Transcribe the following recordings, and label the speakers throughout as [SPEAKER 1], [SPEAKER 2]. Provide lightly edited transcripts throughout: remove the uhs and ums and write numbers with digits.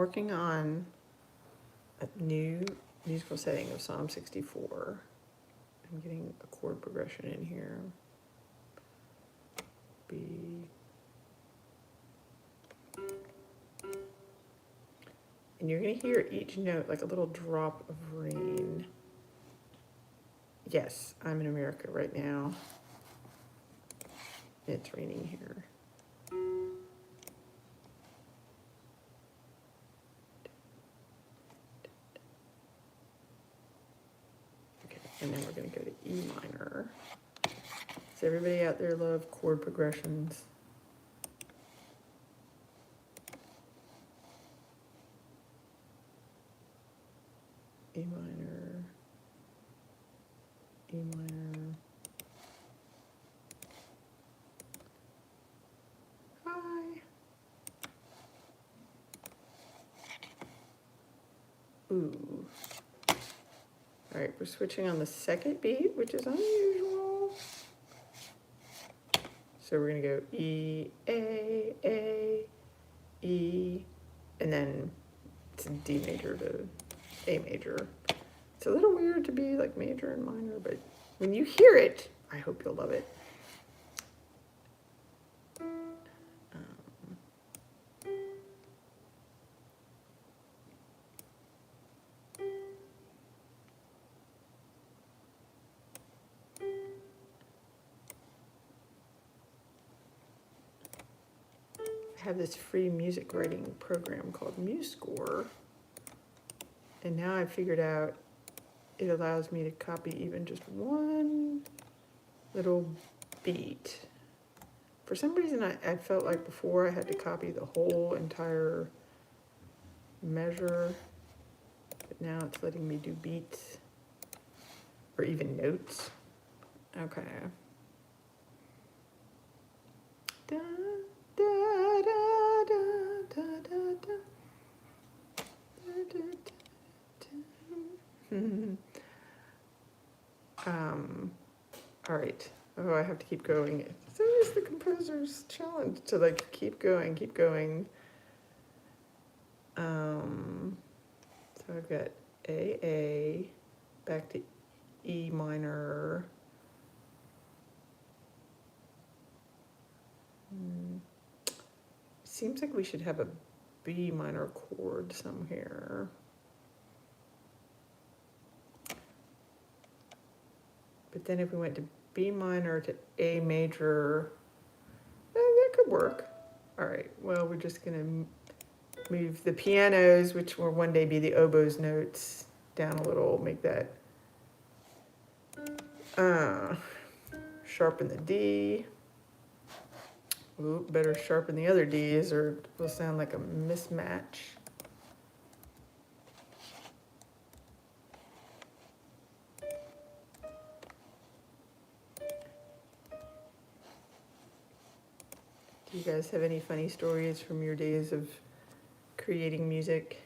[SPEAKER 1] working on a new musical setting of Psalm 64. I'm getting a chord progression in here. B. And you're going to hear each note like a little drop of rain. Yes, I'm in America right now. It's raining here. Okay, and then we're going to go to E minor. Does everybody out there love chord progressions? E minor, E minor. Hi. Ooh. All right, we're switching on the second beat, which is unusual. So we're gonna go E, A, E, and then it's D major to A major. It's a little weird to be like major and minor, but when you hear it, I hope you'll love it. I have this free music writing program called MuseScore, and now I've figured out it allows me to copy even just one little beat. For some reason, I felt like before I had to copy the whole entire measure, but now it's letting me do beats or even notes. Okay. Da, da, da, da, da, da, da. Da, da, da, da. All right. Oh, I have to keep going. It's always the composer's challenge to like keep going, keep going. So I've got A, back to E minor. Seems like we should have a B minor chord somewhere. But then if we went to B minor to A major, that could work. All right, well, we're just gonna move the pianos, which will one day be the oboes notes, down a little, make that sharpen the D. Ooh, better sharpen the other D's or it will sound like a mismatch. Do you guys have any funny stories from your days of creating music?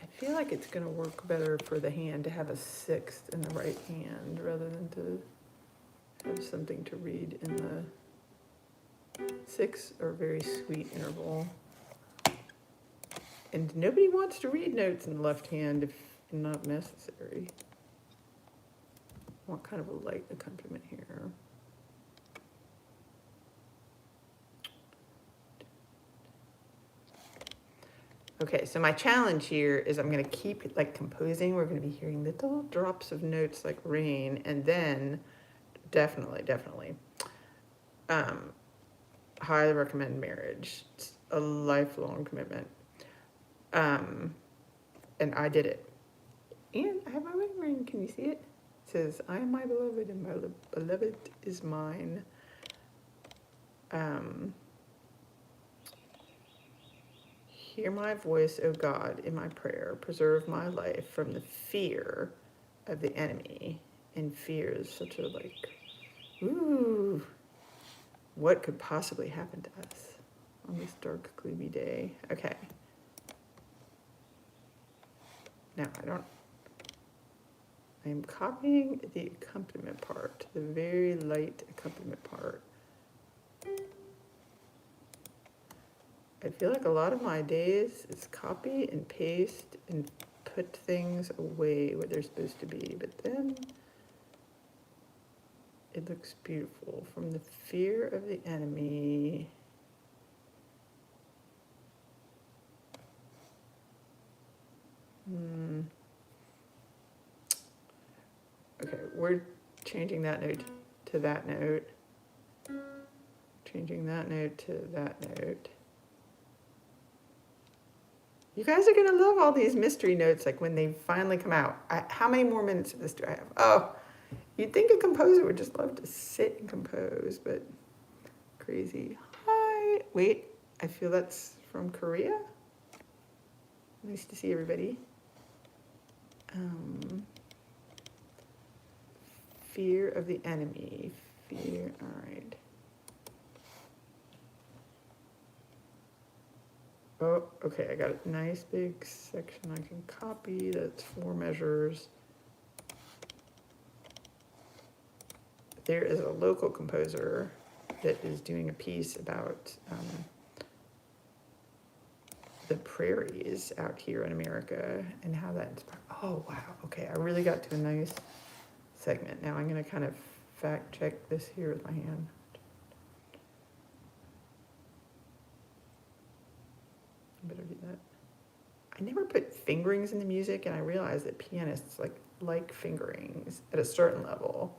[SPEAKER 1] I feel like it's going to work better for the hand to have a sixth in the right hand rather than to have something to read in the sixth or very sweet interval. And nobody wants to read notes in the left hand if not necessary. I want kind of a light accompaniment here. Okay, so my challenge here is I'm going to keep like composing. We're going to be hearing little drops of notes like rain, and then definitely, highly recommend marriage. It's a lifelong commitment. And I did it. And I have my wedding ring. Can you see it? It says, I am my beloved and my beloved is mine. Hear my voice, O God, in my prayer. Preserve my life from the fear of the enemy. And fear is such a ooh, what could possibly happen to us on this dark, gloomy day? Okay. Now I am copying the accompaniment part, the very light accompaniment part. I feel like a lot of my days is copy and paste and put things away where they're supposed to be, but then it looks beautiful. From the fear of the enemy. Okay, we're changing that note to that note. Changing that note to that note. You guys are gonna love all these mystery notes, like when they finally come out. How many more minutes of this do I have? Oh, you'd think a composer would just love to sit and compose, but crazy. Hi, wait, I feel that's from Korea. Nice to see everybody. Fear of the enemy. Fear, all right. Oh, okay, I got a nice big section I can copy. That's 4 measures. There is a local composer that is doing a piece about the prairies out here in America and how that inspired. Oh, wow. Okay, I really got to a nice segment. Now I'm going to kind of fact check this here with my hand. I better do that. I never put fingerings in the music, and I realized that pianists like fingerings at a certain level.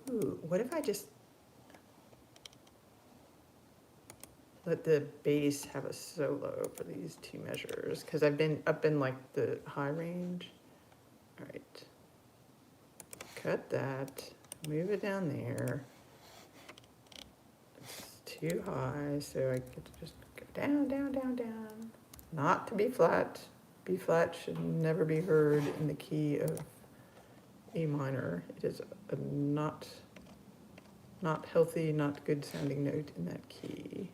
[SPEAKER 1] Ooh, what if I just let the bass have a solo for these 2 measures? Because I've been up in like the high range. All right. Cut that. Move it down there. It's too high, so I get to just go down, down, down, down. Not to B flat. B flat should never be heard in the key of A minor. It is a not healthy, not good sounding note in that key.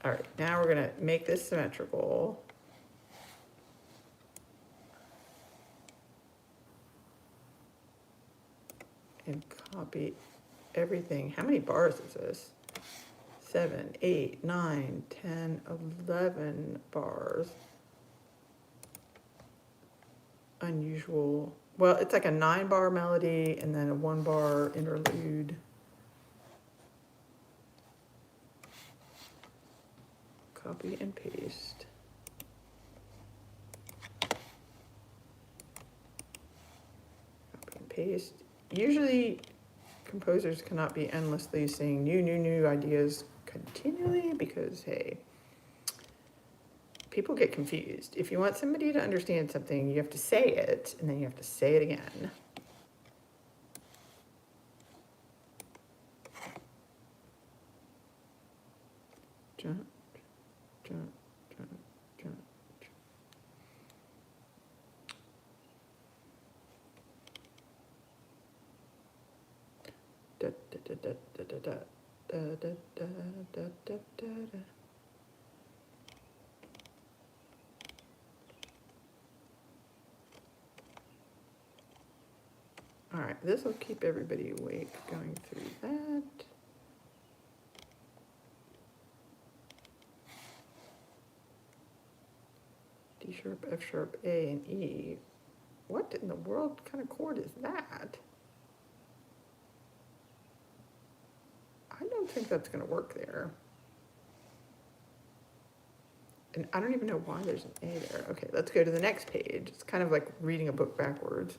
[SPEAKER 1] All right, now we're gonna make this symmetrical. And copy everything. How many bars is this? 7, 8, 9, 10, 11 bars. Unusual. Well, it's like a 9-bar melody and then a 1-bar interlude. Copy and paste. Copy and paste. Usually composers cannot be endlessly saying new ideas continually because, hey, people get confused. If you want somebody to understand something, you have to say it, and then you have to say it again. Jump, jump, jump, jump. Da, da, da, da, da, da, da, da, da, da, da, da, da. All right, this will keep everybody awake going through that. D sharp, F sharp, A, and E. What in the world kind of chord is that? I don't think that's going to work there. And I don't even know why there's an A there. Okay, let's go to the next page. It's kind of like reading a book backwards.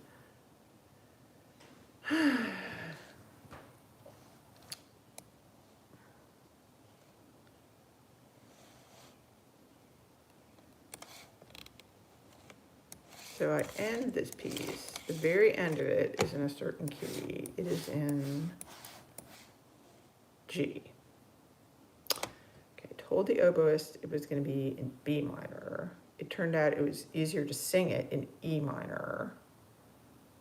[SPEAKER 1] So I end this piece, the very end of it is in a certain key. It is in G. Okay, I told the oboist it was going to be in B minor. It turned out it was easier to sing it in E minor.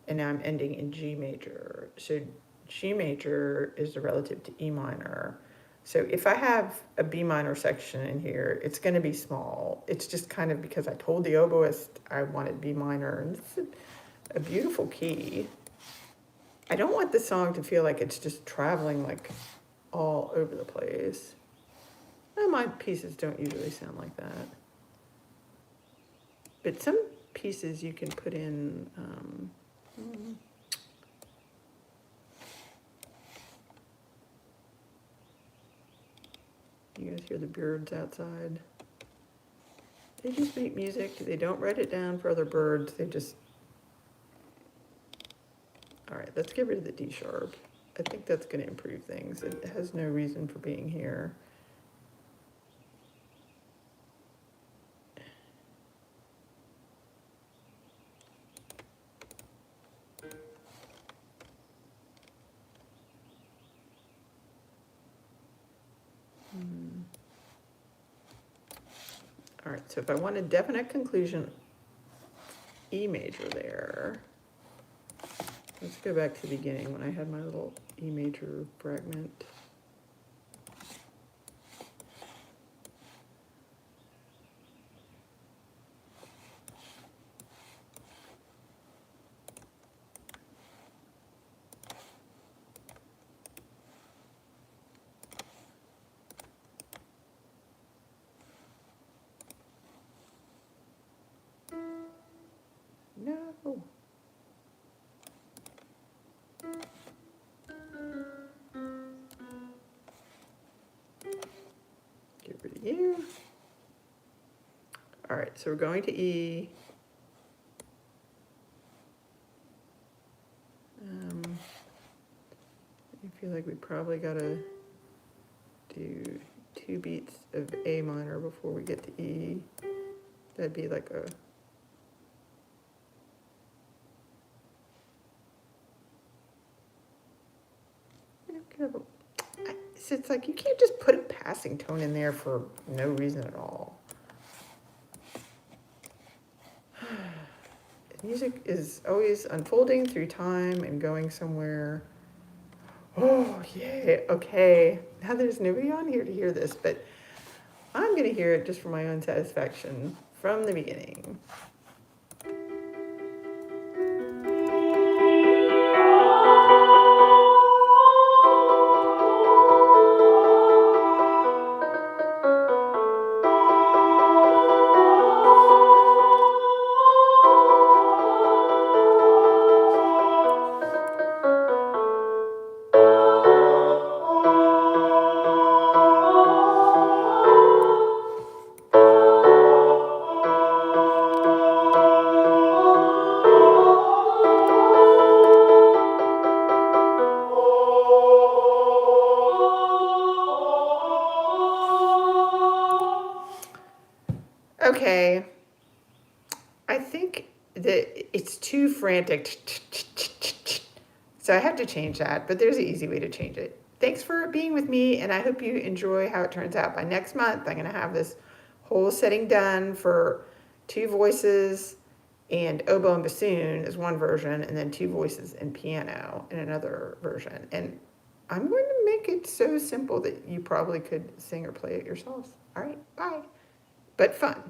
[SPEAKER 1] And now I'm ending in G major. So G major is the relative to E minor. So if I have a B minor section in here, it's going to be small. It's just kind of because I told the oboist I wanted B minor, and it's a beautiful key. I don't want the song to feel like it's just traveling like all over the place. Well, my pieces don't usually sound like that. But some pieces you can put in, you guys hear the birds outside? They just make music. They don't write it down for other birds. They just... All right, let's get rid of the D sharp. I think that's going to improve things. It has no reason for being here. All right, so if I want a definite conclusion, E major there. Let's go back to the beginning when I had my little E major fragment. No. Get rid of you. All right, so we're going to E. I feel like we probably gotta do 2 beats of A minor before we get to E. That'd be like a... It's like you can't just put a passing tone in there for no reason at all. Music is always unfolding through time and going somewhere. Oh, yay. Okay. Now there's nobody on here to hear this, but I'm going to hear it just for my own satisfaction from the beginning. Okay, I think that it's too frantic, so I have to change that, but there's an easy way to change it. Thanks for being with me, and I hope you enjoy how it turns out. By next month, I'm going to have this whole setting done for 2 voices and oboe and bassoon is one version, and then 2 voices and piano in another version. And I'm going to make it so simple that you probably could sing or play it yourselves. All right, bye. But fun.